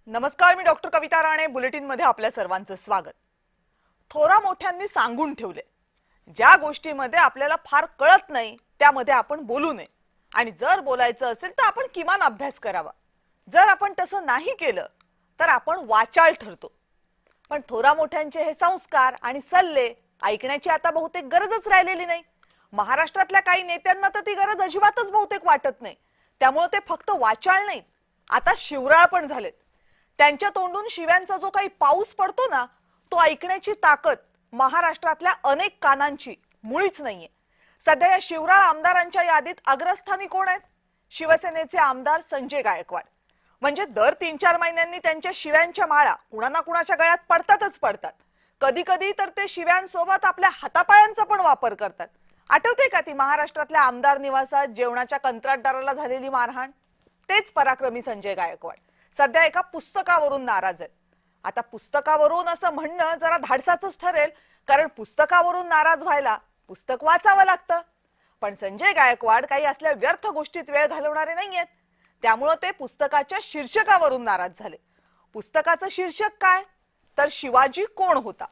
नमस्कार, मी डॉक्टर कविता राणे. बुलेटिन मध्ये आपल्या सर्वांचं स्वागत. थोरा मोठ्यांनी सांगून ठेवले, ज्या गोष्टीमध्ये आपल्याला फार कळत नाही त्यामध्ये आपण बोलू नये, आणि जर बोलायचं असेल तर आपण किमान अभ्यास करावा. जर आपण तसं नाही केलं तर आपण वाचाळ ठरतो. पण थोरा मोठ्यांचे हे संस्कार आणि सल्ले ऐकण्याची आता बहुतेक गरजच राहिलेली नाही. महाराष्ट्रातल्या काही नेत्यांना तर ती गरज अजिबातच बहुतेक वाटत नाही. त्यामुळे ते फक्त वाचाळ नाहीत, आता शिवराळ पण झालेत. त्यांच्या तोंडून शिव्यांचा जो काही पाऊस पडतो ना, तो ऐकण्याची ताकद महाराष्ट्रातल्या अनेक कानांची मुळीच नाहीये. सध्या या शिवराळ आमदारांच्या यादीत अग्रस्थानी कोण आहेत? शिवसेनेचे आमदार संजय गायकवाड. म्हणजे दर 3-4 महिन्यांनी त्यांच्या शिव्यांच्या माळा कुणा ना कुणाच्या गळ्यात पडतातच पडतात. कधी कधी तर ते शिव्यांसोबत आपल्या हातापायांचा पण वापर करतात. आठवते का ती महाराष्ट्रातल्या आमदार निवासात जेवणाच्या कंत्राटदाराला झालेली मारहाण? तेच पराक्रमी संजय गायकवाड सध्या एका पुस्तकावरून नाराज आहेत. आता पुस्तकावरून असं म्हणणं जरा धाडसाचंच ठरेल, कारण पुस्तकावरून नाराज व्हायला पुस्तक वाचावं लागतं. पण संजय गायकवाड काही असल्या व्यर्थ गोष्टीत वेळ घालवणारे नाहीयेत. त्यामुळे ते पुस्तकाच्या शीर्षकावरून नाराज झाले. पुस्तकाचं शीर्षक काय? तर शिवाजी कोण होता.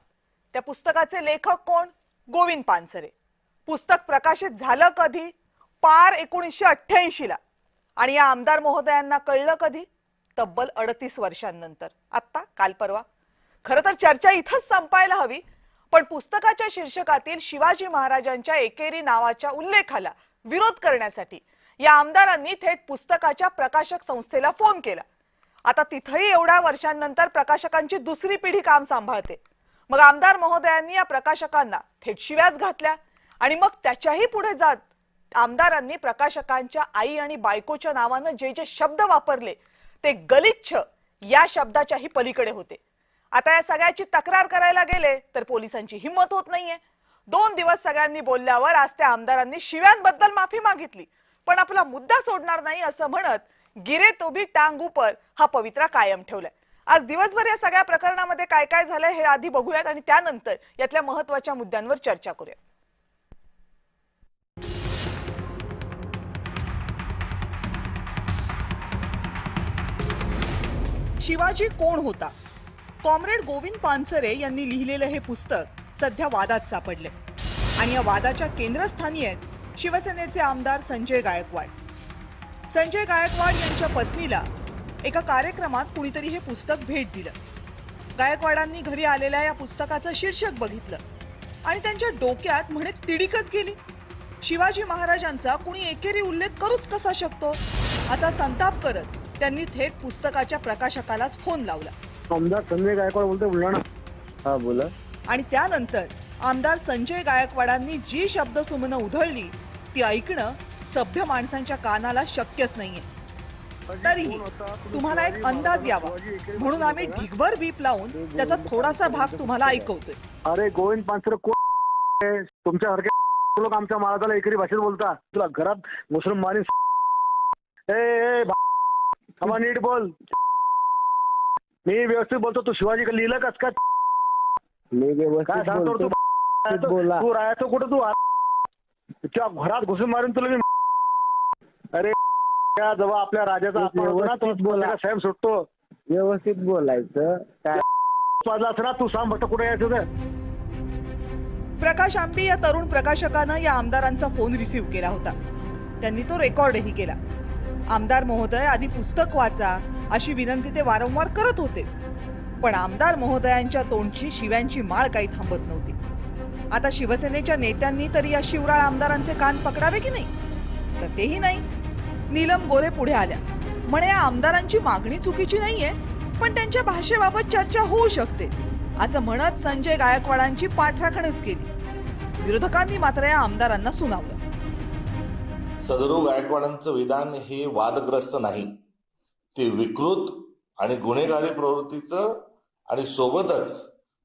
त्या पुस्तकाचे लेखक कोण? गोविंद पानसरे. पुस्तक प्रकाशित झालं कधी? पार 1988 ला. आणि या आमदार महोदयांना कळलं कधी? तब्बल 38 वर्षांनंतर, आता काल परवा. खरं तर चर्चा इथंच संपायला हवी, पण पुस्तकाच्या शीर्षकातील शिवाजी महाराजांच्या एकेरी नावाच्या उल्लेखाला विरोध करण्यासाठी या आमदारांनी थेट पुस्तकाच्या प्रकाशक संस्थेला फोन केला. आता तिथेही एवढ्या वर्षांनंतर प्रकाशकांची दुसरी पिढी काम सांभाळते. मग आमदार महोदयांनी या प्रकाशकांना थेट शिव्याच घातल्या. आणि मग त्याच्याही पुढे जात आमदारांनी प्रकाशकांच्या आई आणि बायकोच्या नावानं जे जे शब्द वापरले ते गलिच्छ या शब्दाच्याही पलीकडे होते. आता या सगळ्याची तक्रार करायला गेले तर पोलिसांची हिंमत होत नाहीये. 2 दिवस सगळ्यांनी बोलल्यावर आज त्या आमदारांनी शिव्यांबद्दल माफी मागितली, पण आपला मुद्दा सोडणार नाही असं म्हणत गिरे तो भी टांग ऊपर हा पवित्रा कायम ठेवलाय. आज दिवसभर या सगळ्या प्रकरणामध्ये काय काय झालंय हे आधी बघूयात आणि त्यानंतर यातल्या महत्त्वाच्या मुद्द्यांवर चर्चा करूया. शिवाजी कोण होता? कॉम्रेड गोविंद पानसरे यांनी लिहिलेलं हे पुस्तक सध्या वादात सापडले. आणि या वादाच्या केंद्रस्थानी आहेत शिवसेनेचे आमदार संजय गायकवाड. संजय गायकवाड यांच्या पत्नीला एका कार्यक्रमात कुणीतरी हे पुस्तक भेट दिलं. गायकवाडांनी घरी आलेल्या या पुस्तकाचं शीर्षक बघितलं आणि त्यांच्या डोक्यात म्हणे तिडीकच गेली. शिवाजी महाराजांचा कुणी एकेरी उल्लेख करूच कसा शकतो, असा संताप करत त्यांनी थेट पुस्तकाच्या प्रकाशकालाच फोन लावला. आमदार संजय गायकवाड बोलतोय, बुलढाणा. हा, बोला. आणि त्यानंतर आमदार संजय गायकवाडांनी जी शब्दसुमनं उधळली ती ऐकणं सभ्य माणसांच्या कानाला शक्यच नाहीये. तरीही तुम्हाला एक अंदाज यावा म्हणून आम्ही ढिगभर बीप लावून त्याचा थोडासा भाग तुम्हाला ऐकवतोय. अरे गोविंद पानसरे कोण? तुमच्यासारखे लोक आमच्या महाराजाला एकेरी भाषेत बोलता. तुला घरात मुसलमानी नीट बोल. मी व्यवस्थित बोलतो, तू शिवाजी का लिहिलं कस काय? काय सांगतो तू? राहायचं कुठं तू? तुझ्या घरात घुसून मारून तुला मी. अरे जेव्हा आपल्या राजाचा साहेब सुटतो, व्यवस्थित बोलायचं. ना तू सांग फक्त कुठे यायचं ते. प्रकाश आंबे या तरुण प्रकाशकानं या आमदारांचा फोन रिसीव्ह केला होता. त्यांनी तो रेकॉर्डही केला. आमदार महोदय आधी पुस्तक वाचा अशी विनंती ते वारंवार करत होते, पण आमदार महोदयांच्या तोंडची शिव्यांची माळ काही थांबत नव्हती. आता शिवसेनेच्या नेत्यांनी तरी या शिवराळ आमदारांचे कान पकडावे की नाही? तर तेही नाही. नीलम गोरे पुढे आल्या. म्हणे या आमदारांची मागणी चुकीची नाहीये, पण त्यांच्या भाषेबाबत चर्चा होऊ शकते असं म्हणत संजय गायकवाडांची पाठराखणच केली. विरोधकांनी मात्र या आमदारांना सुनावलं. सदरू गायकवाडांचं विधान हे वादग्रस्त नाही, ते विकृत आणि गुन्हेगारी प्रवृत्तीचं आणि सोबतच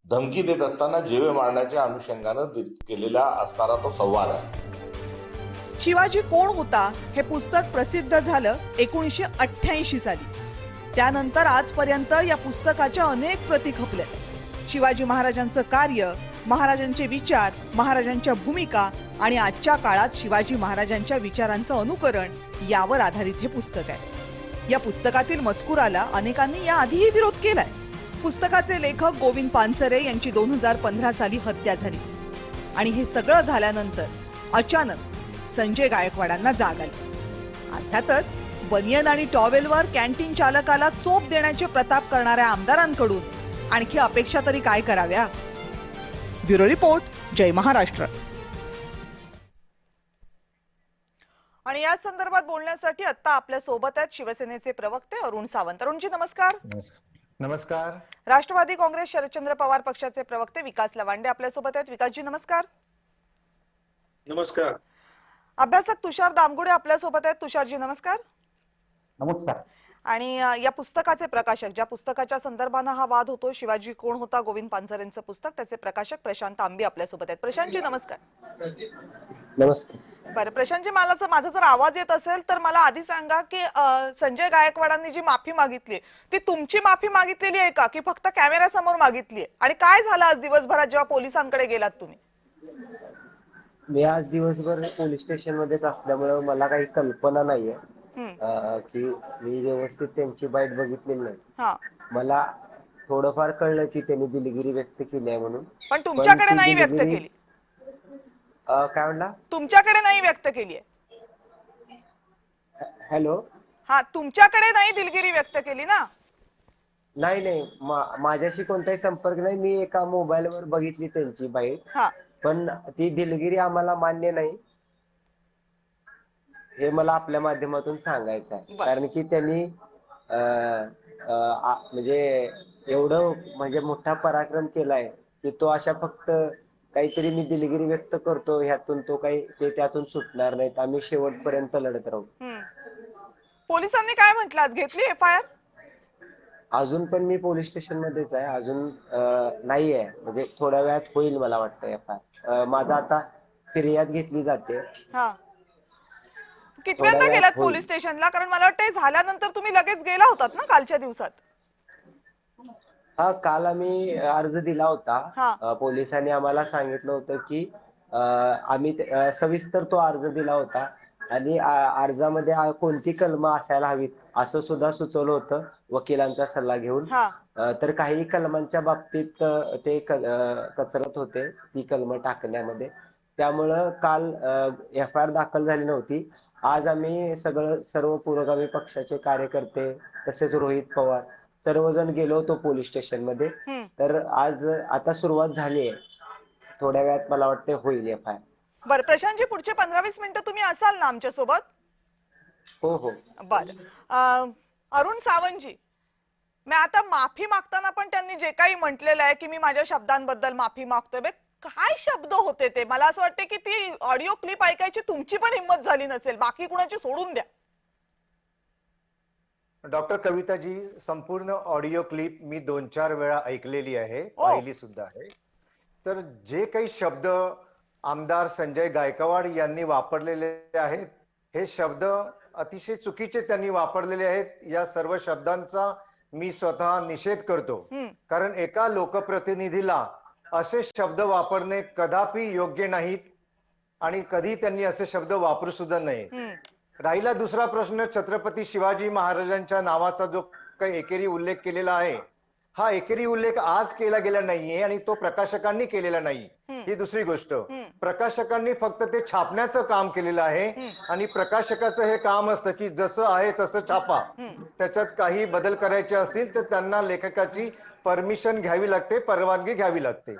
धमकी देत असताना जीवे मारण्याच्या अनुषंगानं केलेला असणारा तो संवाद आहे. शिवाजी कोण होता हे पुस्तक प्रसिद्ध झालं 1988 साली. त्यानंतर आजपर्यंत या पुस्तकाच्या अनेक प्रती खपल्या. शिवाजी महाराजांचं कार्य, महाराजांचे विचार, महाराजांच्या भूमिका आणि आजच्या काळात शिवाजी महाराजांच्या विचारांचं अनुकरण यावर आधारित हे पुस्तक आहे. या पुस्तकातील मजकुराला अनेकांनी याआधीही विरोध केलाय. पुस्तकाचे लेखक गोविंद पानसरे यांची 2015 साली हत्या झाली आणि हे सगळं झाल्यानंतर अचानक संजय गायकवाडांना जाग आली. अर्थातच बनियन आणि टॉवेलवर कॅन्टीन चालकाला चोप देण्याचे प्रताप करणाऱ्या आमदारांकडून आणखी अपेक्षा तरी काय कराव्या. ब्युरो रिपोर्ट, जय महाराष्ट्र. आणि याच संदर्भात बोलण्यासाठी आता आपल्या सोबत आहेत शिवसेनेचे प्रवक्ते अरुण सावंत. अरुणजी नमस्कार. नमस्कार. राष्ट्रवादी काँग्रेस शरदचंद्र पवार पक्षाचे प्रवक्ते विकास लवांडे आपल्या सोबत आहेत. विकासजी नमस्कार. नमस्कार. अभ्यासक तुषार दामगुडे आपल्या सोबत आहेत. तुषारजी नमस्कार. नमस्कार. आणि या पुस्तकाचे प्रकाशक, ज्या पुस्तकाच्या संदर्भाने हा वाद होतो, शिवाजी कोण होता, गोविंद पानसरेंचं पुस्तक, त्याचे प्रकाशक प्रशांत आंबे आपल्या सोबत आहेत. प्रशांतजी नमस्कार. नमस्कार. बरं प्रशांतजी, माझा जर आवाज येत असेल तर मला आधी सांगा की संजय गायकवाडांनी जी माफी मागितली ती तुमची माफी मागितलेली आहे का की फक्त कॅमेऱ्यासमोर मागितली आहे? आणि काय झालं आज दिवसभरात जेव्हा पोलिसांकडे गेलात तुम्ही? मी आज दिवसभर पोलीस स्टेशन मध्येच असल्यामुळे मला काही कल्पना नाहीये की मी व्यवस्थित त्यांची बाईट बघितलेली नाही. हा, मला थोडंफार कळलं की त्यांनी दिलगिरी व्यक्त केली आहे म्हणून. पण तुमच्याकडे ती नाही व्यक्त दिलगिरी- केली. काय म्हणला? तुमच्याकडे नाही व्यक्त केली आहे. हॅलो. हा, तुमच्याकडे नाही दिलगिरी व्यक्त केली ना? नाही, माझ्याशी कोणताही संपर्क नाही. मी एका मोबाईलवर बघितली त्यांची बाईट, हा, पण ती दिलगिरी आम्हाला मान्य नाही हे मला आपल्या माध्यमातून सांगायचं आहे. बरं. कारण की त्यांनी म्हणजे एवढं म्हणजे मोठा पराक्रम केलाय की तो अशा फक्त काहीतरी मी दिलगिरी व्यक्त करतो ह्यातून तो काही ते त्यातून सुटणार नाहीत. आम्ही शेवटपर्यंत लढत राहू. पोलिसांनी काय म्हटलं आज? घेतली FIR? अजून पण मी पोलीस स्टेशन मध्येच आहे. अजून नाही आहे, म्हणजे थोड्या वेळात होईल मला वाटतं FIR. माझा आता फिर्याद घेतली जाते. हा, कितव्यांदा थोड्या गेलात वेळात पोलीस स्टेशनला? कारण मला वाटतं झाल्यानंतर तुम्ही लगेच गेला होतात ना कालच्या दिवसात? हा, काल आम्ही अर्ज दिला हा. होता. पोलिसांनी आम्हाला सांगितलं होतं की आम्ही सविस्तर तो अर्ज दिला होता आणि अर्जामध्ये कोणती कलमं असायला हवीत असं सुद्धा सुचवलं होतं वकिलांचा सल्ला घेऊन. हा, तर काही कलमांच्या बाबतीत ते कचरत होते ती कलमं टाकण्यामध्ये. त्यामुळं काल FIR दाखल झाली नव्हती. आज आम्ही सर्व पुरोगामी पक्षाचे कार्यकर्ते तसेच रोहित पवार सर्वजण गेलो होतो पोलीस स्टेशन मध्ये. तर आज आता सुरुवात झाली आहे. थोड्या वेळात मला वाटते होईल FIR. बरं प्रशांतजी, पुढचे 15-20 मिनिटं तुम्ही असाल ना आमच्या सोबत? हो. बरं. अरुण सावंतजी, मी आता माफी मागताना पण त्यांनी जे काही म्हटलेलं आहे की मी माझ्या शब्दांबद्दल माफी मागतोय, काय शब्द होते ते? मला असं वाटतं की ती ऑडिओ क्लिप ऐकायची तुमची पण हिंमत झाली नसेल, बाकी कुणाची सोडून द्या. डॉक्टर कविताजी, संपूर्ण ऑडिओ क्लिप मी 2-4 वेळा ऐकलेली आहे, पाहिली सुद्धा आहे. तर जे काही शब्द आमदार संजय गायकवाड यांनी वापरलेले आहेत, हे शब्द अतिशय चुकीचे त्यांनी वापरलेले आहेत. या सर्व शब्दांचा मी स्वतः निषेध करतो. कारण एका लोकप्रतिनिधीला असे शब्द वापरणे कदापि योग्य नाहीत आणि कधी त्यांनी असे शब्द वापरू सुद्धा नये. राहिला दुसरा प्रश्न, छत्रपती शिवाजी महाराजांच्या नावाचा जो काही एकेरी उल्लेख केलेला आहे, हा एकेरी उल्लेख आज केला गेला नाहीये आणि तो प्रकाशकांनी केलेला नाही. ही दुसरी गोष्ट. प्रकाशकांनी फक्त ते छापण्याचं काम केलेलं आहे आणि प्रकाशकाचं हे काम असतं की जसं आहे तसं छापा. त्याच्यात काही बदल करायचे असतील तर त्यांना लेखकाची परमिशन घ्यावी लागते, परवानगी घ्यावी लागते.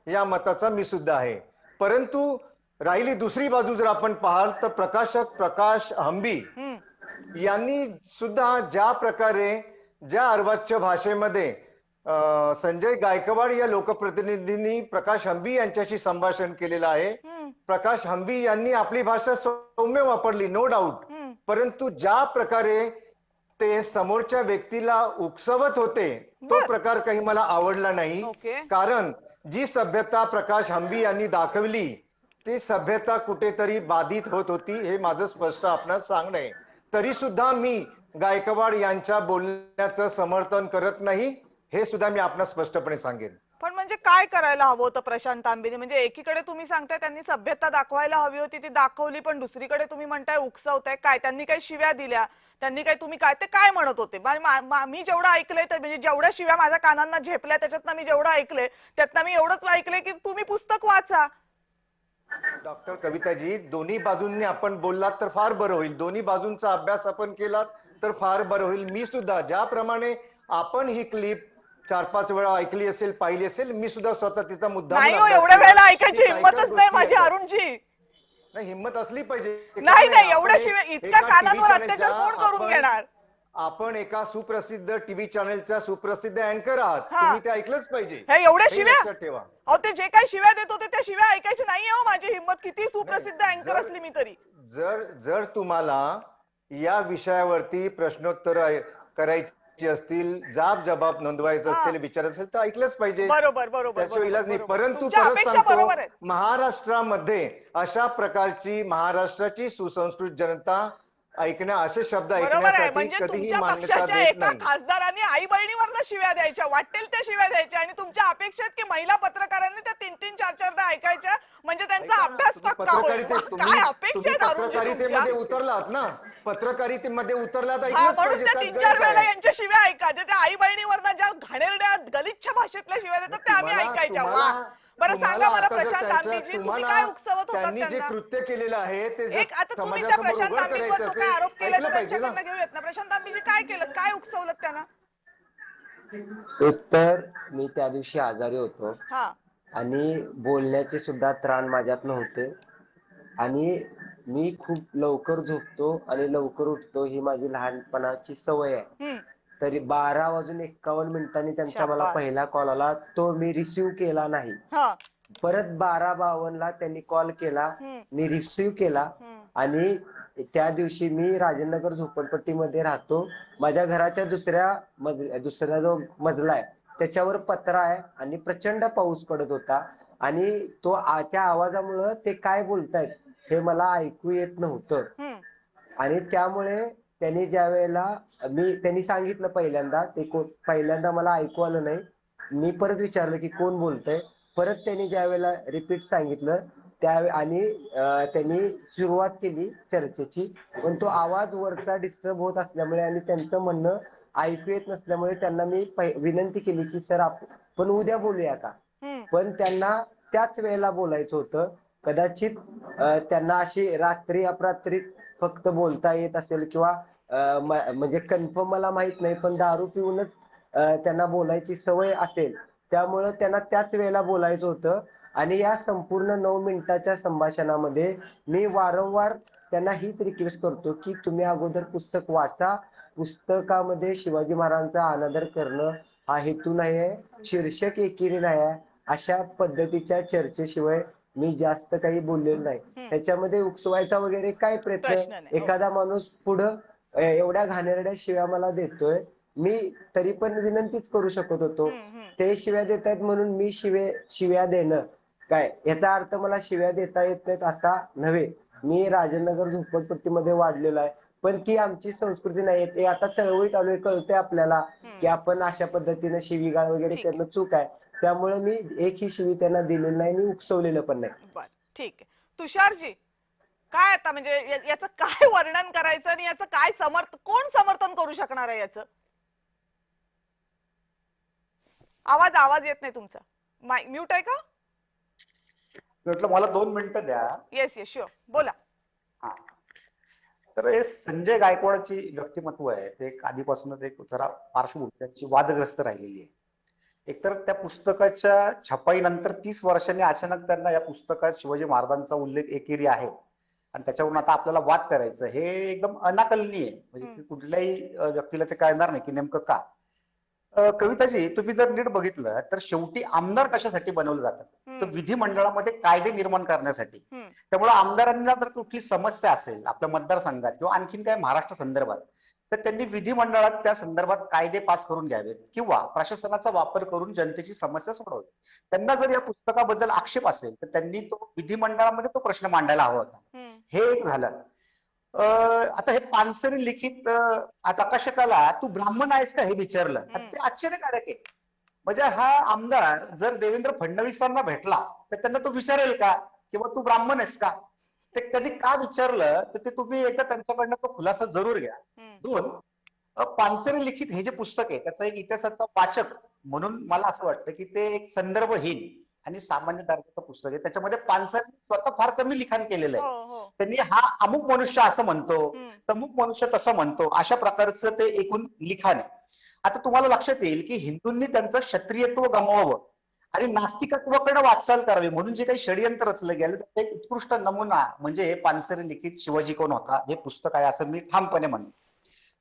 या मताचा मी सुद्धा आहे. परंतु राहिली दुसरी बाजू जर आपण पाहाल तर प्रकाशक प्रकाश हंबी यांनी सुद्धा ज्या प्रकारे ज्या अर्वाच्य भाषेमध्ये संजय गायकवाड या लोकप्रतिनिधींनी प्रकाश हंबी यांच्याशी संभाषण केलेलं आहे. प्रकाश हंबी यांनी आपली भाषा सौम्य वापरली, नो डाऊट. परंतु ज्या प्रकारे ते समोरच्या व्यक्तीला उकसवत होते तो प्रकार काही मला आवडला नाही. कारण जी सभ्यता प्रकाश हंबी यांनी दाखवली ती सभ्यता कुठेतरी बाधित होत होती, हे माझं स्पष्ट आपणास सांगणं आहे. तरी सुद्धा मी गायकवाड यांच्या बोलण्याचं समर्थन करत नाही, हे सुद्धा मी आपणास स्पष्टपणे सांगेन. पण म्हणजे काय करायला हवं होतं प्रशांत आंबेने? म्हणजे एकीकडे तुम्ही सांगताय त्यांनी सभ्यता दाखवायला हवी होती, ती दाखवली, पण दुसरीकडे तुम्ही म्हणताय उकसवताय. काय त्यांनी काही शिव्या दिल्या? त्यांनी काय तुम्ही काय ते काय म्हणत होते मी जेवढं ऐकलंय तर म्हणजे जेवढ्या शिव्या माझ्या कानांना झेपल्या त्याच्यातनं मी जेवढं ऐकलंय त्यातनं मी एवढंच ऐकलंय की तुम्ही पुस्तक वाचा. डॉक्टर कविताजी, दोन्ही बाजूंनी आपण बोललात तर फार बरं होईल. दोन्ही बाजूंचा अभ्यास आपण केलात तर फार बरं होईल. मी सुद्धा ज्याप्रमाणे आपण ही क्लिप 4-5 वेळा ऐकली असेल, पाहिली असेल, मी सुद्धा स्वतः तिचा मुद्दा नाही हो, एवढ्या वेळेला ऐकायची हिंमतच नाही माझी अरुणजी. नाही, हिंमत असली पाहिजे. नाही एवढ्या शिवाय इतक्या कानांवर अत्याचार कोण करून घेणार. आपण एका सुप्रसिद्ध टीव्ही चॅनलच्या सुप्रसिद्ध अँकर आहात, तुम्ही ते ऐकलंच पाहिजे. हे एवढ्या शिव्या लक्षात ठेवा. अहो ते जे काही शिव्या देत होते त्या शिव्या ऐकायची नाहीये हो माझी हिंमत, किती सुप्रसिद्ध अँकर असली मी तरी. जर तुम्हाला या विषयावरती प्रश्नोत्तर करायची असतील, जाब जबाब नोंदवायचा असेल, विचारायचं असेल तर ऐकलंच पाहिजे. बरोबर बरोबर त्याशिवाय इलाज नाही. परंतु तुमच्या परत अपेक्षा बरोबर सांगतो, आहेत. महाराष्ट्रामध्ये अशा प्रकारची महाराष्ट्राची सुसंस्कृत जनता असे शब्द बरोबर आहे. ऐकण्यासाठी म्हणजे कधीही तुमच्या मान्यता पक्षाच्या देत एका नाही. खासदारांनी आई बहिणीवरनं शिव्या द्यायच्या, वाटेल त्या शिव्या द्यायच्या आणि तुमच्या अपेक्षा आहेत की महिला पत्रकारांनी त्या 3-3, 4-4दा ऐकायच्या म्हणजे त्यांचा अभ्यास पक्का होईल. काय अपेक्षा आहेत अरुणजी तुमच्या? पत्रकारितेमध्ये उतरलात ना, पत्रकारितेमध्ये उतरलात, म्हणून त्या 3-4 वेळेला यांच्या शिव्या ऐका, त्या आई बहिणीवरनं ज्या घाणेरड्या गलिच्छ भाषेतल्या शिव्या देतात त्या आम्ही ऐकायच्या. वा बरं, सांगा मला प्रशांत आंबेजी, तुम्ही काय उकसवत होतात त्यांनी जे त्यांना? कृत्य केलेलं आहे ते एक आता तुम्ही त्या समाजासमोर प्रशांत उघड आंबेजीवर करायचं जो असेल, काय आरोप केला ऐकलं पाहिजे ना. त्यांच्याकडनं घेऊयात ना. प्रशांत आंबेजी काय केलं, काय उकसवलं त्यांना? एकतर मी त्या दिवशी आजारी होतो हा आणि बोलण्याचे सुद्धा त्राण माझ्यात नव्हते आणि मी खूप लवकर झोपतो आणि लवकर उठतो ही माझी लहानपणाची सवय आहे. तरी 12:51 त्यांचा मला शाबास. पहिला कॉल आला, तो मी रिसिव्ह केला नाही. हा परत 12:52 त्यांनी कॉल केला, मी रिसिव्ह केला आणि त्या दिवशी मी राजेंद्रनगर झोपडपट्टीमध्ये राहतो. माझ्या घराच्या दुसरा जो मजला आहे त्याच्यावर पत्रा आहे आणि प्रचंड पाऊस पडत होता आणि त्या आवाजामुळं ते काय बोलतायत हे मला ऐकू येत नव्हतं आणि त्यामुळे त्यांनी ज्या वेळेला त्यांनी सांगितलं पहिल्यांदा मला ऐकू आलं नाही. मी परत विचारलं की कोण बोलतंय. परत त्यांनी ज्या वेळेला रिपीट सांगितलं आणि त्यांनी सुरुवात केली चर्चेची, पण तो आवाज वरचा डिस्टर्ब होत असल्यामुळे आणि त्यांचं म्हणणं ऐकू येत नसल्यामुळे त्यांना मी विनंती केली की सर आपण उद्या बोलूया का. पण त्यांना त्याच वेळेला बोलायचं होतं. कदाचित त्यांना अशी रात्री अपरात्री फक्त बोलता येत असेल किंवा म्हणजे कन्फर्म मला माहित नाही, पण दारू पिऊनच त्यांना बोलायची सवय असेल, त्यामुळं त्यांना त्याच वेळेला बोलायचं होतं. आणि या संपूर्ण 9 मिनिटाच्या संभाषणामध्ये मी वारंवार त्यांना हीच रिक्वेस्ट करतो की तुम्ही अगोदर पुस्तक वाचा. पुस्तकामध्ये शिवाजी महाराजांचा अनादर करणं हा हेतू नाही आहे, शीर्षक एकेरी नाही आहे. अशा पद्धतीच्या चर्चेशिवाय मी जास्त काही बोललेलो नाही. त्याच्यामध्ये उकसवायचा वगैरे काय प्रयत्न, एखादा माणूस पुढं एवढ्या घाणेरड्या शिव्या मला देतोय, मी तरी पण विनंतीच करू शकत होतो. ते शिव्या देत आहेत म्हणून मी शिव्या देणं काय याचा अर्थ मला शिव्या देता येत नाहीत असा नव्हे. मी राजेंद्रनगर झोपडपट्टीमध्ये वाढलेलो आहे, पण ती आमची संस्कृती नाही. ते आता चळवळीत आलोय, कळतंय आपल्याला की आपण अशा पद्धतीने शिवीगाळ वगैरे करणं चूक आहे. त्यामुळे मी एकही शिवी त्यांना दिलेली नाही, मी उकसवलेलं पण नाही. बरं, ठीक आहे. तुषारजी काय आता म्हणजे याचं काय वर्णन करायचं आणि याचं काय कोण समर्थन करू शकणार आहे याचं? आवाज येत नाही तुमचा, म्यूट आहे का? म्हटलं मला 2 मिनिटं द्या. येस शुअर, बोला. हा, तर हे संजय गायकवाडची व्यक्तिमत्व आहे ते आधीपासूनच एक जरा पार्श्वभूमी त्यांची वादग्रस्त राहिलेली आहे. एकतर त्या पुस्तकाच्या छपाईनंतर 30 वर्षांनी अचानक त्यांना या पुस्तकात शिवाजी महाराजांचा उल्लेख एकेरी आहे आणि त्याच्यावरून आता आपल्याला वाद करायचं हे एकदम अनाकलनीय आहे. म्हणजे कुठल्याही व्यक्तीला ते कळणार नाही की नेमकं का. कविताजी, तुम्ही जर नीट बघितलं तर शेवटी आमदार कशासाठी बनवले जातात, तर विधिमंडळामध्ये कायदे निर्माण करण्यासाठी. त्यामुळे आमदारांना जर कुठली समस्या असेल आपल्या मतदारसंघात किंवा आणखीन काय महाराष्ट्र संदर्भात, तर त्यांनी विधिमंडळात त्या संदर्भात कायदे पास करून घ्यावेत किंवा प्रशासनाचा वापर करून जनतेची समस्या सोडवावी. त्यांना जर या पुस्तकाबद्दल आक्षेप असेल तर त्यांनी तो विधिमंडळामध्ये तो प्रश्न मांडायला हवा होता. हे एक झालं. आता हे पानसरी लिखित प्रकाशकाला तू ब्राह्मण आहेस का हे विचारलं, ते आश्चर्यकारक आहे. म्हणजे हा आमदार जर देवेंद्र फडणवीसांना भेटला तर त्यांना तो विचारेल का किंवा तू ब्राह्मण आहेस का? ते त्यांनी का विचारलं तर ते तुम्ही एकदा त्यांच्याकडनं तो खुलासा जरूर घ्या. दोन, पानसरे लिखित हे जे पुस्तक आहे त्याचा एक इतिहासाचा वाचक म्हणून मला असं वाटतं की ते एक संदर्भहीन आणि सामान्य दर्जाचं पुस्तक आहे. त्याच्यामध्ये पानसरे स्वतः फार कमी लिखाण केलेलं हो आहे. हो. त्यांनी हा अमुक मनुष्य असं म्हणतो, तमुक मनुष्य तसं म्हणतो, अशा प्रकारचं ते एकूण लिखाण आहे. आता तुम्हाला लक्षात येईल की हिंदूंनी त्यांचं क्षत्रियत्व गमवावं आणि नास्तिकत्वाकडे वाटचाल करावी म्हणून जे काही षडयंत्र रचलं गेलं त्याचा एक उत्कृष्ट नमुना म्हणजे हे पानसरे लिखित शिवाजी कोण होता हे पुस्तक आहे असं मी ठामपणे म्हणतो.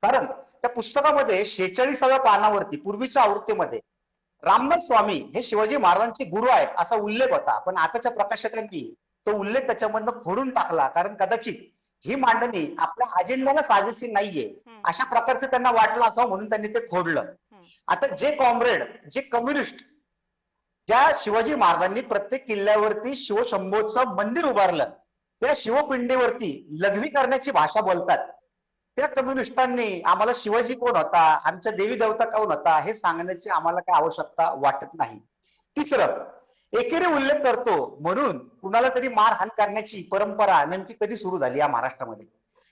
कारण त्या पुस्तकामध्ये 46व्या पानावरती पूर्वीच्या आवृत्तीमध्ये रामनाथ स्वामी हे शिवाजी महाराजांचे गुरु आहेत असा उल्लेख होता, पण आताच्या प्रकाशकांनी तो उल्लेख त्याच्यामधनं खोडून टाकला, कारण कदाचित ही मांडणी आपल्या अजेंड्याला साजेशी नाहीये अशा प्रकारचं त्यांना वाटलं असावं म्हणून त्यांनी ते खोडलं. आता जे कॉम्रेड, जे कम्युनिस्ट ज्या शिवाजी महाराजांनी प्रत्येक किल्ल्यावरती शिवशंभोचं मंदिर उभारलं, त्या शिवपिंडीवरती लघवी करण्याची भाषा बोलतात, त्या कम्युनिस्टांनी आम्हाला शिवाजी कोण होता, आमच्या देवी देवता कोण होता हे सांगण्याची आम्हाला काय आवश्यकता वाटत नाही. तिसरं, एकेरी उल्लेख करतो म्हणून कुणाला तरी मारहाण करण्याची परंपरा नेमकी कधी सुरू झाली या महाराष्ट्रामध्ये,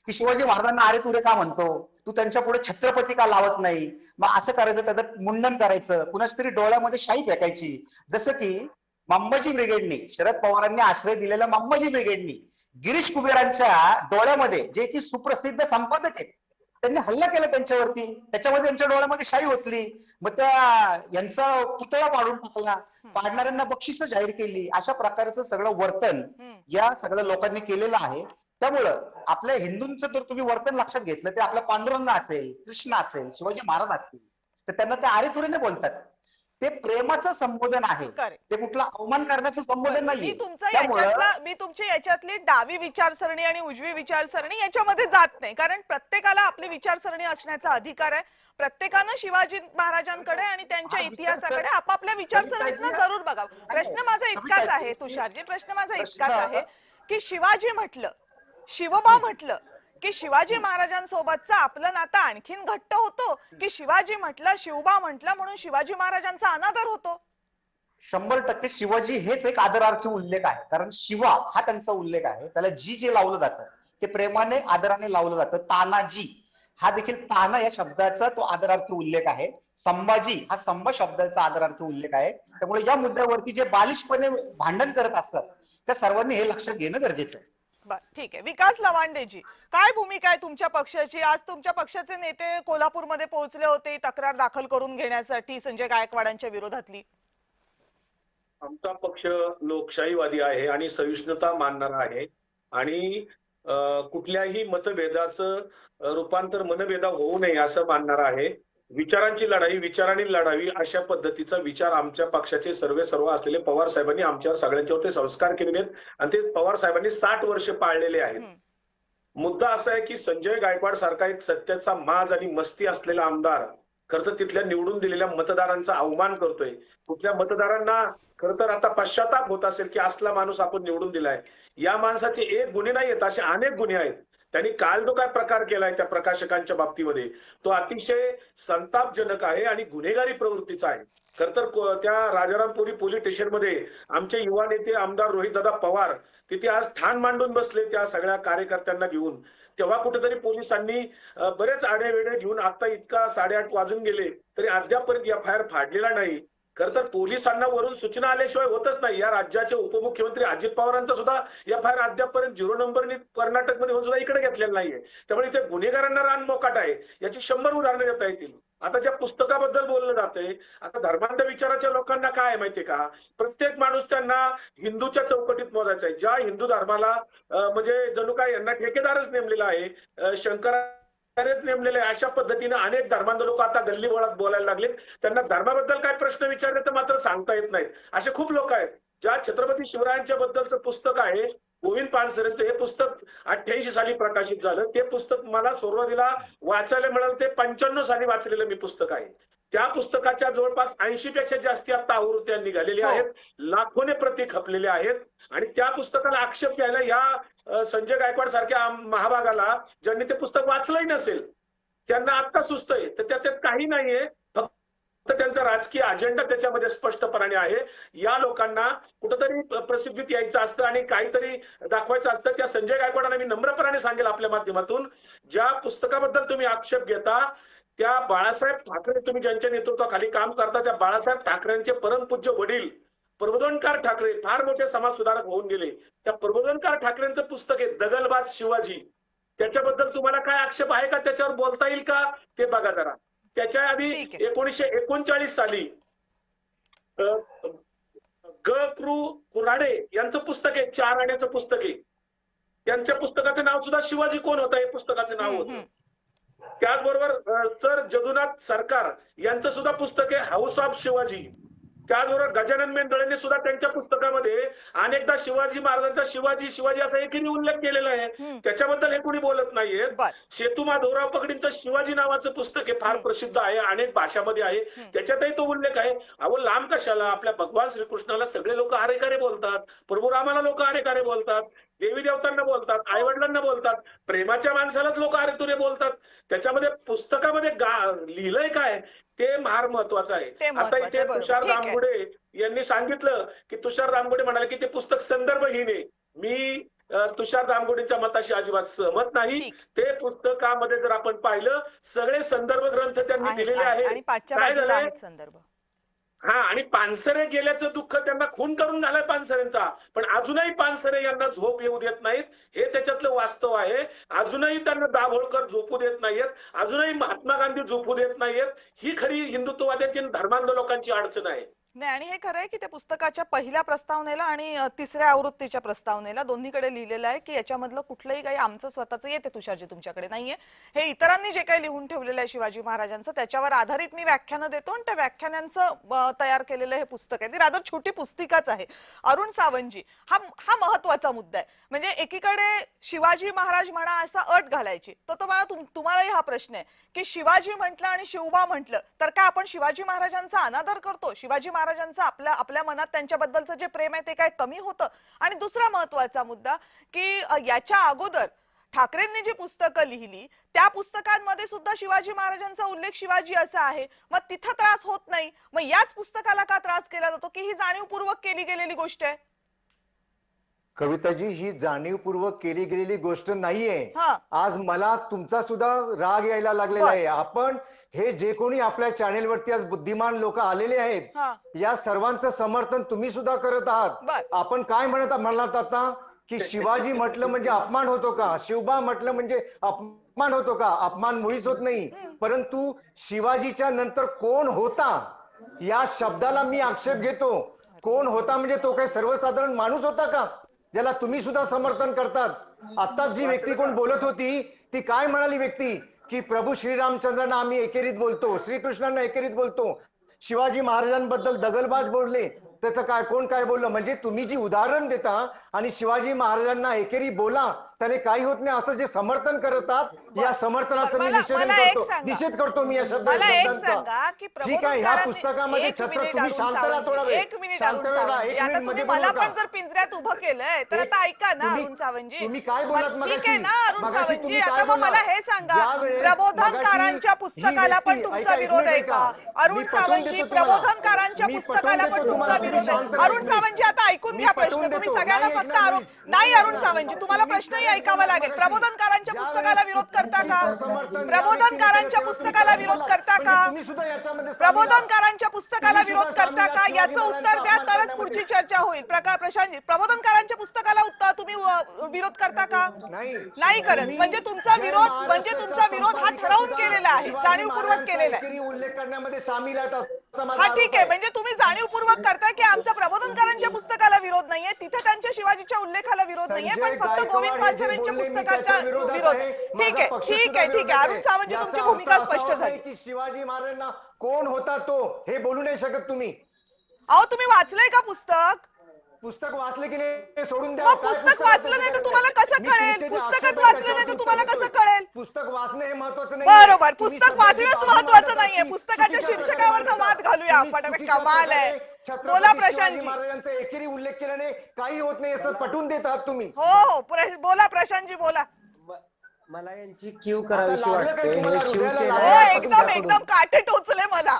की शिवाजी महाराजांना अरे तुरे का म्हणतो, तू त्यांच्या पुढे छत्रपती का लावत नाही, मग असं करायचं, त्याचं मुंडन करायचं, कुणाच तरी डोळ्यामध्ये शाई फेकायची. जसं की मंबाजी ब्रिगेडनी, शरद पवारांनी आश्रय दिलेल्या मंबाजी ब्रिगेडनी गिरीश कुबेरांच्या डोळ्यामध्ये, जे की सुप्रसिद्ध संपादक आहेत, त्यांनी हल्ला केला त्यांच्यावरती, त्याच्यामध्ये त्यांच्या डोळ्यामध्ये शाई ओतली, मग त्या यांचा पुतळा पाडून टाकला, पाडणाऱ्यांना बक्षीस जाहीर केली. अशा प्रकारचं सगळं वर्तन या सगळ्या लोकांनी केलेलं आहे. त्यामुळं आपल्या हिंदूंचं जर तुम्ही वर्तन लक्षात घेतलं ते आपला पांडुरंग असेल, कृष्ण असेल, शिवाजी महाराज असतील, तर त्यांना ते आरेतुरेने बोलतात. ते प्रेमाचं संबोधन आहे, ते कुठला अवमान करण्याचं संबोधन नाही. मी तुमच्या याच्यातली डावी विचारसरणी आणि उजवी विचारसरणी याच्यामध्ये जात नाही, कारण प्रत्येकाला आपली विचारसरणी असण्याचा अधिकार आहे. प्रत्येकानं शिवाजी महाराजांकडे आणि त्यांच्या इतिहासाकडे आपापल्या विचारसरणीतनं जरूर बघावं. प्रश्न माझा इतकाच आहे तुषारजी, प्रश्न माझा इतकाच आहे की शिवाजी म्हटलं, शिवबा म्हटलं की शिवाजी महाराजांसोबतचं आपलं नातं आणखीन घट्ट होतो, की शिवाजी म्हटलं, शिवबा म्हटलं म्हणून शिवाजी महाराजांचा अनादर होतो? 100% शिवाजी हेच एक आदरार्थी उल्लेख आहे, कारण शिवा हा त्यांचा उल्लेख आहे. त्याला जी जे लावलं जातं ते प्रेमाने आदराने लावलं जातं. तानाजी हा देखील ताना या शब्दाचा तो आदरार्थी उल्लेख आहे. संभाजी हा संभ शब्दाचा आदरार्थी उल्लेख आहे. त्यामुळे या मुद्द्यावरती जे बालिशपणे भांडण करत असतात त्या सर्वांनी हे लक्षात घेणं गरजेचं आहे. ठीक आहे. विकास लवांडेजी, काय भूमिका आहे तुमच्या पक्षाची? आज तुमच्या पक्षाचे नेते कोल्हापूरमध्ये पोहोचले होते तक्रार दाखल करून घेण्यासाठी संजय गायकवाडांच्या विरोधातली. आमचा पक्ष लोकशाहीवादी आहे आणि सहिष्णुता मानणारा आहे आणि कुठल्याही मतभेदाचं रूपांतर मनभेदा होऊ नये असं मानणारा आहे. विचारांची लढाई विचारांनी लढावी अशा पद्धतीचा विचार आमच्या पक्षाचे सर्व असलेले पवार साहेबांनी आमच्यावर सगळ्यांच्यावर ते संस्कार केलेले आहेत आणि ते पवार साहेबांनी 60 वर्ष पाळलेले आहेत. मुद्दा असा आहे की संजय गायकवाड सारखा एक सत्याचा माज आणि मस्ती असलेला आमदार खरं तर तिथल्या निवडून दिलेल्या मतदारांचा अवमान करतोय. कुठल्या मतदारांना खरं तर आता पश्चाताप होत असेल की असला माणूस आपण निवडून दिलाय. या माणसाचे एक गुन्हे नाही आहेत, असे अनेक गुन्हे आहेत. त्यांनी काल जो काय प्रकार केलाय त्या प्रकाशकांच्या बाबतीमध्ये तो अतिशय संतापजनक आहे आणि गुन्हेगारी प्रवृत्तीचा आहे. खर तर त्या राजारामपुरी पोलीस स्टेशनमध्ये आमचे युवा नेते आमदार रोहितदादा पवार तिथे आज ठाण मांडून बसले त्या सगळ्या कार्यकर्त्यांना घेऊन. तेव्हा कुठेतरी पोलिसांनी बरेच आडेवेडे घेऊन आता इतका 8:30 वाजून गेले तरी अद्यापर्यंत FIR फाडलेला नाही. खर तर पोलिसांना वरून सूचना आल्याशिवाय होतच नाही. या राज्याचे उपमुख्यमंत्री अजित पवारांचा सुद्धा FIR अद्यापर्यंत 0 नंबरनी कर्नाटकमध्ये होऊन सुद्धा इकडे घेतलेला नाहीये. त्यामुळे इथे गुन्हेगारांना रान मोकाट आहे. याची 100 उदाहरणं देता येतील. आता ज्या पुस्तकाबद्दल बोललं जातंय, आता धर्मांध विचाराच्या लोकांना काय आहे माहितीये का, प्रत्येक माणूस त्यांना हिंदूच्या चौकटीत मोजायचा आहे. ज्या हिंदू धर्माला म्हणजे जणू काय यांना ठेकेदारच नेमलेला आहे, नेमलेले अशा पद्धतीने अनेक धर्मांध लोक आता गल्ली बोळात बोलायला लागलेत. त्यांना धर्माबद्दल काय प्रश्न विचारले तर मात्र सांगता येत नाहीत. असे खूप लोक आहेत. ज्या छत्रपती शिवरायांच्या बद्दलचं पुस्तक आहे गोविंद पानसरेंचं, हे पुस्तक 88 साली प्रकाशित झालं. ते पुस्तक मला सुरुवातीला वाचायला मिळालं ते 95 साली वाचलेलं मी पुस्तक आहे. त्या पुस्तकाच्या जवळपास 80 पेक्षा जास्ती आता आवृत्त्या निघालेल्या आहेत. लाखोने प्रती खपलेल्या आहेत आणि त्या पुस्तकाला आक्षेप घ्यायला या संजय गायकवाड सारख्या महाभागाला ज्यांनी ते पुस्तक वाचलंही नसेल त्यांना आता सुचतंय. तर त्याच्यात काही नाहीये. तर त्यांचा राजकीय अजेंडा त्याच्यामध्ये स्पष्टपणाने आहे. या लोकांना कुठंतरी प्रसिद्धीत यायचं असतं आणि काहीतरी दाखवायचं असतं. त्या संजय गायकवाडांना मी नम्रपणाने सांगेल आपल्या माध्यमातून, ज्या पुस्तकाबद्दल तुम्ही आक्षेप घेता त्या बाळासाहेब ठाकरे, तुम्ही ज्यांच्या नेतृत्वाखाली काम करता त्या बाळासाहेब ठाकरेंचे परमपूज्य वडील प्रबोधनकार ठाकरे फार मोठे समाज सुधारक होऊन गेले. त्या प्रबोधनकार ठाकरेंचं पुस्तक आहे दगलबाज शिवाजी. त्याच्याबद्दल तुम्हाला काय आक्षेप आहे का? त्याच्यावर बोलता येईल का ते बघा जरा. त्याच्या आधी 1939 साली कुऱ्हाडे यांचं पुस्तक आहे, 4 आण्याचं पुस्तक आहे. त्यांच्या पुस्तकाचं नाव सुद्धा शिवाजी कोण होतं हे पुस्तकाचं नाव होतं. त्याचबरोबर सर जदुनाथ सरकार यांचं सुद्धा पुस्तक आहे हाऊस ऑफ शिवाजी. त्याचबरोबर गजानन मेंदळेंनी सुद्धा त्यांच्या पुस्तकामध्ये अनेकदा शिवाजी महाराजांचा शिवाजी असा एकही उल्लेख केलेला आहे. त्याच्याबद्दल हे कोणी बोलत नाहीये. सेतू माधवराव पगडींचं शिवाजी नावाचं पुस्तक आहे, फार प्रसिद्ध आहे, अनेक भाषामध्ये आहे, त्याच्यातही तो उल्लेख आहे. अहो लांब कशाला, आपल्या भगवान श्रीकृष्णाला सगळे लोक हरेकारे बोलतात, प्रभू रामाला लोक हरेकारे बोलतात, देवी देवतांना बोलतात, आई वडिलांना बोलतात, प्रेमाच्या माणसालाच लोक हरेतुरे बोलतात. त्याच्यामध्ये पुस्तकामध्ये लिहिलंय काय ते फार महत्वाचं आहे. आता इथे तुषार दामगुडे यांनी सांगितलं की तुषार दामगुडे म्हणाले की ते पुस्तक संदर्भहीन आहे. मी तुषार दामगुडेंच्या मताशी अजिबात सहमत नाही. ते पुस्तकामध्ये जर आपण पाहिलं सगळे संदर्भ ग्रंथ त्यांनी दिलेले आहेत. काय झालंय संदर्भ आणि पानसरे गेल्याचं दुःख त्यांना खून करून झालंय पानसरेंचा, पण अजूनही पानसरे यांना झोप येऊ देत नाहीत, हे त्याच्यातलं वास्तव आहे. अजूनही त्यांना दाभोळकर झोपू देत नाहीयेत, अजूनही महात्मा गांधी झोपू देत नाहीयेत. ही खरी हिंदुत्ववाद्यांची धर्मांध लोकांची अडचण आहे. नाही, आणि हे खरं आहे की त्या पुस्तकाच्या पहिल्या प्रस्तावनेला आणि तिसऱ्या आवृत्तीच्या प्रस्तावनेला दोन्हीकडे लिहिलेलं आहे की याच्यामधलं कुठलंही काही आमचं स्वतःचं येते तुषारजी तुमच्याकडे नाहीये, हे इतरांनी जे काही लिहून ठेवलेलं आहे शिवाजी महाराजांचं त्याच्यावर आधारित मी व्याख्यानं देतो आणि त्या व्याख्यानांचं तयार केलेलं हे पुस्तक आहे. ती रादर छोटी पुस्तिकाच आहे. अरुण सावंतजी, हा महत्वाचा मुद्दा आहे. म्हणजे एकीकडे शिवाजी महाराज म्हणा असा अट घालायची, तर तुम्हालाही हा प्रश्न आहे की शिवाजी म्हटलं आणि शिवबा म्हटलं तर काय आपण शिवाजी महाराजांचा अनादर करतो? शिवाजी महाराजांचं आपल्या मनात त्यांच्याबद्दलचं जे प्रेम आहे ते काय कमी होतं? आणि दुसरा महत्वाचा मुद्दा की याच्या अगोदर ठाकरेंनी जी पुस्तकं लिहिली त्या पुस्तकांमध्ये सुद्धा शिवाजी महाराजांचा उल्लेख शिवाजी असा आहे. मग तिथं त्रास होत नाही, मग याच पुस्तकाला का त्रास केला जातो की ही जाणीवपूर्वक केली गेलेली गोष्ट आहे? कविताजी, ही जाणीवपूर्वक केली गेलेली गोष्ट नाहीये. आज मला तुमचा सुद्धा राग यायला लागलेला आहे. आपण हे जे कोणी आपल्या चॅनेलवरती आज बुद्धिमान लोक आलेले आहेत या सर्वांचं समर्थन तुम्ही सुद्धा करत आहात. आपण काय म्हणत आता की शिवाजी म्हटलं म्हणजे अपमान होतो का, शिवबा म्हटलं म्हणजे अपमान होतो का? अपमान मुळीच होत नाही. परंतु शिवाजीच्या नंतर कोण होता या शब्दाला मी आक्षेप घेतो. कोण होता म्हणजे तो काही सर्वसाधारण माणूस होता का ज्याला तुम्ही सुद्धा समर्थन करतात? आता जी व्यक्ती कोण बोलत होती ती काय म्हणाली व्यक्ती की प्रभू श्रीरामचंद्रांना आम्ही एकेरीत बोलतो, श्रीकृष्णांना एकेरीत बोलतो, शिवाजी महाराजांबद्दल दगलबाज बोलले, त्याचं काय कोण काय बोललं? म्हणजे तुम्ही जी उदाहरण देता आणि शिवाजी महाराजांना एकेरी बोला त्याने काही होत नाही असं जे समर्थन करतात या समर्थनाचं मी निषेध करतो मी या शब्दांचा. ठीक आहे, ह्या पुस्तकामध्ये छत्र तुम्ही शांत राहा थोडा वेळ. मला पण जर पिंजऱ्यात उभं केलंय तर आता ऐका ना अरुण सावंतजी, तुम्ही काय बोलत ठीक आहे ना अरुण सावंतजी, आता मग मला हे सांगा प्रबोधनकारांच्या पुस्तकाला पण तुमचा विरोध आहे का? अरुण सावंतजी, प्रबोधनकारांच्या पुस्तकाला पण तुमचा विरोध आहे? अरुण सावंतजी, आता ऐकून घ्या प्रश्न. तुम्ही सगळ्यांना फक्त नाही अरुण सावंतजी, तुम्हाला प्रश्नही ऐकावा लागेल. प्रबोधनकारांच्या पुस्तकाला विरोध करता का? प्रबोधनकारांच्या पुस्तकाला विरोध करता का? प्रबोधनकारांच्या पुस्तकाला विरोध करता का? याचं उत्तर द्या तरच पुढची चर्चा होईल. प्रशांतजी, प्रबोधनकारांच्या पुस्तकाला तुम्ही विरोध करता का? नाही करत. म्हणजे तुमचा विरोध हा ठरवून केलेला आहे, जाणीवपूर्वक केलेला आहे. उल्लेख करण्यामध्ये सामील आहेत. हा ठीक आहे, म्हणजे तुम्ही जाणीवपूर्वक करताय की आमचा प्रबोधनकारांच्या पुस्तकाला विरोध नाहीये, तिथे त्यांच्या शिवाजीच्या उल्लेखाला विरोध नाहीये, पण फक्त गोविंद पानसरेंच्या पुस्तकाचा विरोध आहे. ठीक आहे. अरुण सावंतजी, तुमची भूमिका स्पष्ट झाली. की शिवाजी महाराजांना कोण होता तो हे बोलू नाही शकत तुम्ही. अहो, तुम्ही वाचलंय का पुस्तक वाचले की नाही सोडून द्या. पुस्तक वाचलं नाही तर तुम्हाला कसं कळेल? पुस्तकच वाचलं नाही तर तुम्हाला कसं कळेल? पुस्तक वाचणे हे महत्वाचं नाही. बरोबर, पुस्तक वाचणंच महत्वाचं नाहीये. पुस्तकाच्या शीर्षकावर वाद घालूया आपण. कमाल आहे. बोला प्रशांतजी. महाराजांचा एकेरी उल्लेख केल्याने काही होत नाही असं पटवून देत आहात तुम्ही. हो, बोला प्रशांतजी, बोला. मला यांची क्यू करावीशी वाटते. एकदम काटे टोचले मला.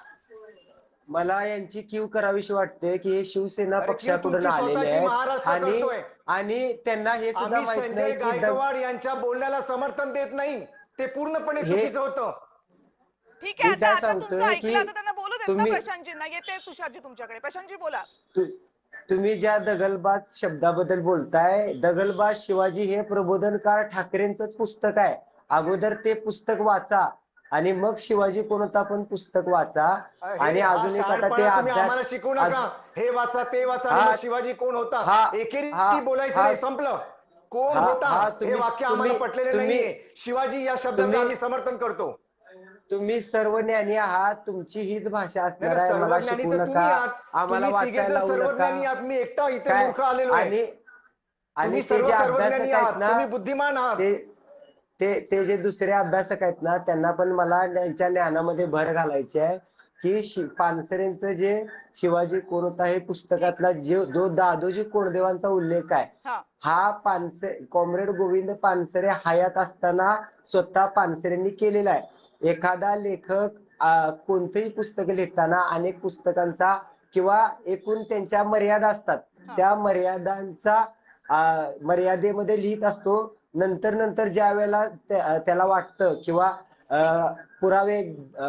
मला यांची कीव करावीशी वाटते की हे शिवसेना अरे, कीव पक्षाकडून तुमची आलेले स्वतःची आहेत महाराष्ट्र आणि करतोय. आणि त्यांना हे सुद्धा आम्ही माहित संजय नाही की गायकवाड यांच्या बोलण्याला समर्थन देत नाही, ते पूर्णपणे हे- चुकीचं होतं. ठीक आहे, मी काय आता तुमचं सांगतोय ऐकलं की तर त्यांना बोलू देत ना तुम्ही- प्रशांतजींना. येते तुषारजी तुमच्याकडे. प्रशांतजी बोला. तुम्ही ज्या दगलबाज शब्दाबद्दल बोलताय, दगलबाज शिवाजी हे प्रबोधनकार ठाकरेंचं पुस्तक आहे. अगोदर ते पुस्तक वाचा आणि मग शिवाजी कोण होता पण पुस्तक वाचा. आणि हा अजून एक आता ते शहाणपणा तुम्ही आम्हाला शिकवू नका. हे वाचा ते वाचा आणि हा- मग शिवाजी कोण होता हा- एकेरी हा- बोलायचं हा- नाही, संपलं. कोण हा- होता हा, हे तुम्ही- वाक्य आम्हाला तुम्ही- पटलेलं तुम्ही- नाहीये. शिवाजी या शब्दाचं तुम्ही- आम्ही समर्थन करतो. तुम्ही सर्व ज्ञानी आहात, तुमची हीच भाषा असणार नाही, आहे. मला सर्वज्ञानी शिकवू तर नका, तुम्ही आहात. आम्हाला तुम्ही तिघे वाचायला तर लावू सर्वज्ञानी नका. आहात. मी एकटा इथे काय मूर्ख आलेलो आहे. आणि तुम्ही ते सर्व जे सर्वज्ञानी अभ्यासक आहात, आहेत ना, तुम्ही बुद्धिमान आहात. ते जे दुसरे अभ्यासक आहेत ना, त्यांना पण मला त्यांच्या ज्ञानामध्ये भर घालायची आहे की पानसरेंचं जे शिवाजी कोण होता हे पुस्तकातला जो दादोजी कोंडदेवांचा उल्लेख आहे, हा हा कॉम्रेड गोविंद पानसरे हयात असताना स्वतः पानसरेंनी केलेला आहे. एखादा लेखक कोणतेही पुस्तक लिहिताना अनेक पुस्तकांचा किंवा एकूण त्यांच्या मर्यादा असतात, त्या मर्यादांचा मर्यादेमध्ये लिहित असतो. नंतर ज्या वेळेला त्याला वाटतं किंवा पुरावे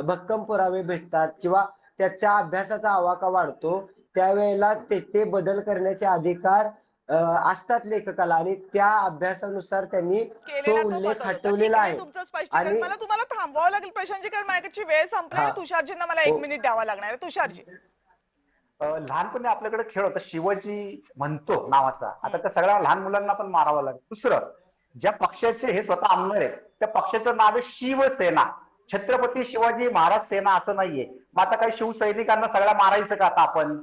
भक्कम पुरावे भेटतात किंवा त्याच्या अभ्यासाचा आवाका वाढतो, त्यावेळेला ते बदल करण्याचे अधिकार असतात लेखकाला आणि त्या अभ्यासानुसार त्यांनी तो केलेला तो उल्लेख बदल होता. हटवलेला ठीक आहे. तुमचं स्पष्टीकरण. आणि मला तुम्हाला थांबवावं लागेल प्रशांतजी, कारण माझ्याकडची वेळ संपली आणि हा. तुषारजींना मला 1 हो. मिनिट द्यावा लागणार आहे. तुषारजी. लहानपणी आपल्याकडे खेळ होता शिवाजी म्हणतो नावाचा. आता त्या सगळ्या लहान मुलांना पण मारावं लागेल. दुसरं, ज्या पक्षाचे हे स्वतः आमदार आहेत त्या पक्षाचं नाव आहे शिवसेना. छत्रपती शिवाजी महाराज सेना असं नाहीये. मग आता काही शिवसैनिकांना सगळ्या मारायचं का आता आपण?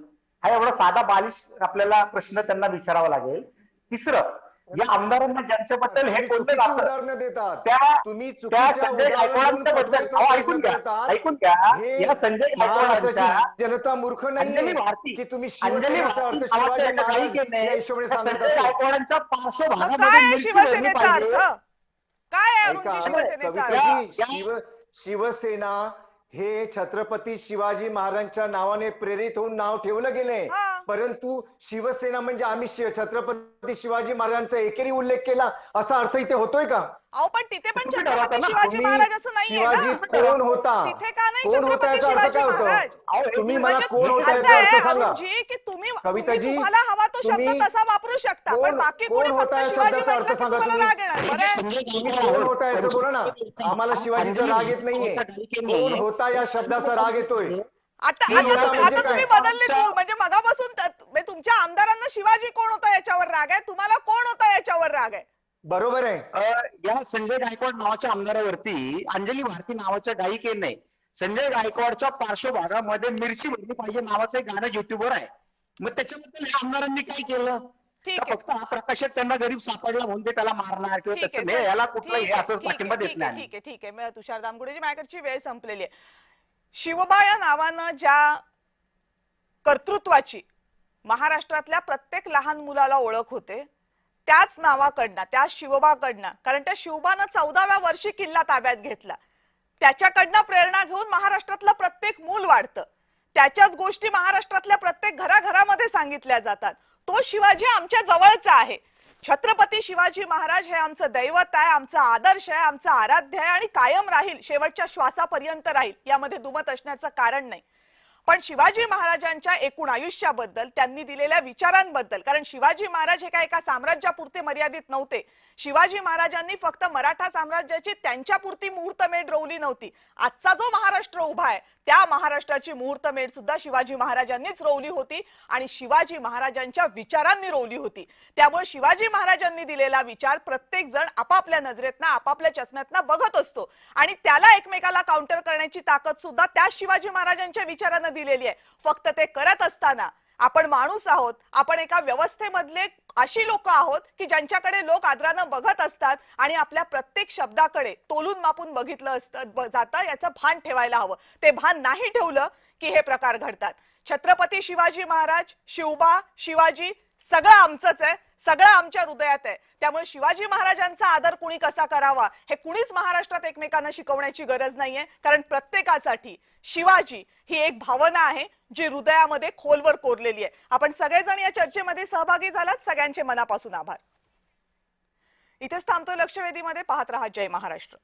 हा एवढा साधा बालिश आपल्याला प्रश्न त्यांना विचारावा लागेल. तिसरं, या आमदारांना ज्यांच्याबद्दल हे तुम्ही कोणतं चुकीची जातं उदाहरणं देतात. त्या तुम्ही त्या चुकीच्या संजय उदाहरण गायकवाडांच्या देऊन बद्दल पटवायचा ऐकून प्रयत्न घ्या करतात. ऐकून घ्या हे या संजय महाराष्ट्राची गायकवाडांच्या जनता मूर्ख अंजली नाहीये भारती की तुम्ही अंजली शिवसेनेचा भारती अर्थ नावाच्या शिवाजी एका महाराज गायिकेने या हिशोबाने त्या सांगत संजय असतो. गायकवाडांच्या मग पार्श्वभागामध्ये काय आहे मिरची भरली शिवसेनेचा पाहिजे. अर्थ? काय आहे ऐका, अरुणजी शिवसेनेचा अर्थ? कविताजी, शिवसेना हे छत्रपती शिवाजी महाराजांच्या नावाने प्रेरित होऊन नाव ठेवलं गेलंय. हा. परंतु शिवसेना म्हणजे आम्ही छत्रपती शिवाजी महाराजांचा एकेरी उल्लेख केला असा अर्थ इथे होतोय का? अहो पण तिथे पण तुम्ही ठरवता छत्रपती ना, शिवाजी तुम्ही महाराज असं नाहीये शिवाजी ना. कोण होता? तिथे का नाही कोण होता छत्रपती याचा अर्थ शिवाजी काय होतो? महाराज? तुम्ही मला म्हणजे कोण होता असं याचा आहे अर्थ सांगा. अरुणजी की तुम्ही कविताजी, तुम्हाला हवा तो शब्द तुम्ही तसा वापरू शकता, पण बाकी कोण कोणी होता फक्त या शिवाजी शब्दाचा म्हटलं अर्थ की सांगा तुम्हाला तुम्ही. राग येणार. बरं तुम्ही कोण होता याचं बोला ना. आम्हाला शिवाजीचा राग येत नाहीये. कोण होता या शब्दाचा राग येतोय. आता मी आता याला तुम्ही म्हणजे आता तुम्ही काय? बदलले म्हणजे मगापासून म्हणजे तुमच्या आमदारांना शिवाजी कोण होता याच्यावर राग आहे, तुम्हाला कोण होता याच्यावर राग आहे. बरोबर आहे. या संजय गायकवाड नावाच्या आमदारावरती अंजली भारती नावाच्या गायिकेने संजय गायकवाडच्या पार्श्वभागामध्ये मिरची भरली पाहिजे नावाचं एक गाणं युट्यूबवर आहे. मग त्याच्याबद्दल या आमदारांनी काय केलं? ठीक का आहे. फक्त हा प्रकाशक त्यांना गरीब सापडला म्हणून ते त्याला मारणार किंवा ठीक आहे, तसं नाही, याला सर. कुठलं ठीक हे आहे, असं ठीक आहे, पाठिंबा देत ठीक आहे, नाही. ठीक आहे, ठीक आहे. मग तुषार दामगुडेजी, माझ्याकडची वेळ संपलेली आहे. शिवबा या नावानं ज्या कर्तृत्वाची महाराष्ट्रातल्या प्रत्येक लहान मुलाला ओळख होते, त्याच नावाकडनं, त्या शिवबाकडनं, कारण त्या शिवबानं 14व्या वर्षी किल्ला ताब्यात घेतला, त्याच्याकडनं प्रेरणा घेऊन महाराष्ट्रातलं प्रत्येक मूल वाढतं. त्याच्याच गोष्टी महाराष्ट्रातल्या प्रत्येक घराघरामध्ये सांगितल्या जातात. तो शिवाजी आमच्या जवळचा आहे. छत्रपती शिवाजी महाराज हे आमचं दैवत आहे, आमचा आदर्श आहे, आमचं आराध्य आहे आणि कायम राहील, शेवटच्या श्वासापर्यंत राहील, यामध्ये दुमत असण्याचं कारण नाही. पण शिवाजी महाराजांच्या एकूण आयुष्याबद्दल, त्यांनी दिलेल्या विचारांबद्दल, कारण शिवाजी महाराज हे काय एका साम्राज्यापुरते मर्यादित नव्हते. शिवाजी महाराजांनी फक्त मराठा साम्राज्याची त्यांच्यापुरती मुहूर्तमेढ रोवली नव्हती. आजचा जो महाराष्ट्र उभा आहे त्या महाराष्ट्राची मुहूर्तमेढ सुद्धा शिवाजी महाराजांनीच रोवली होती आणि शिवाजी महाराजांच्या विचारांनी रोवली होती. त्यामुळे शिवाजी महाराजांनी दिलेला विचार प्रत्येक जण आपापल्या नजरेतनं, आपापल्या चष्म्यातनं बघत असतो आणि त्याला एकमेकाला काउंटर करण्याची ताकद सुद्धा त्या शिवाजी महाराजांच्या विचारानं दिलेली आहे. फक्त ते करत असताना आपण माणूस आहोत, आपण एका व्यवस्थेमधले अशी लोक आहोत की ज्यांच्याकडे लोक आदरानं बघत असतात आणि आपल्या प्रत्येक शब्दाकडे तोलून मापून बघितलं जातं, याचं भान ठेवायला हवं. ते भान नाही ठेवलं की हे प्रकार घडतात. छत्रपती शिवाजी महाराज, शिवबा, शिवाजी सगळं आमचंच आहे, सगळं आमच्या हृदयात आहे. त्यामुळे शिवाजी महाराजांचा आदर कुणी कसा करावा हे कुणीच महाराष्ट्रात एकमेकांना शिकवण्याची गरज नाहीये, कारण प्रत्येकासाठी शिवाजी ही एक भावना आहे जी हृदयामध्ये खोलवर कोरलेली आहे. आपण सगळेजण या चर्चेमध्ये सहभागी झालात, सगळ्यांचे मनापासून आभार. इथेच थांबतोय लक्षवेधीमध्ये. पाहत रहा जय महाराष्ट्र.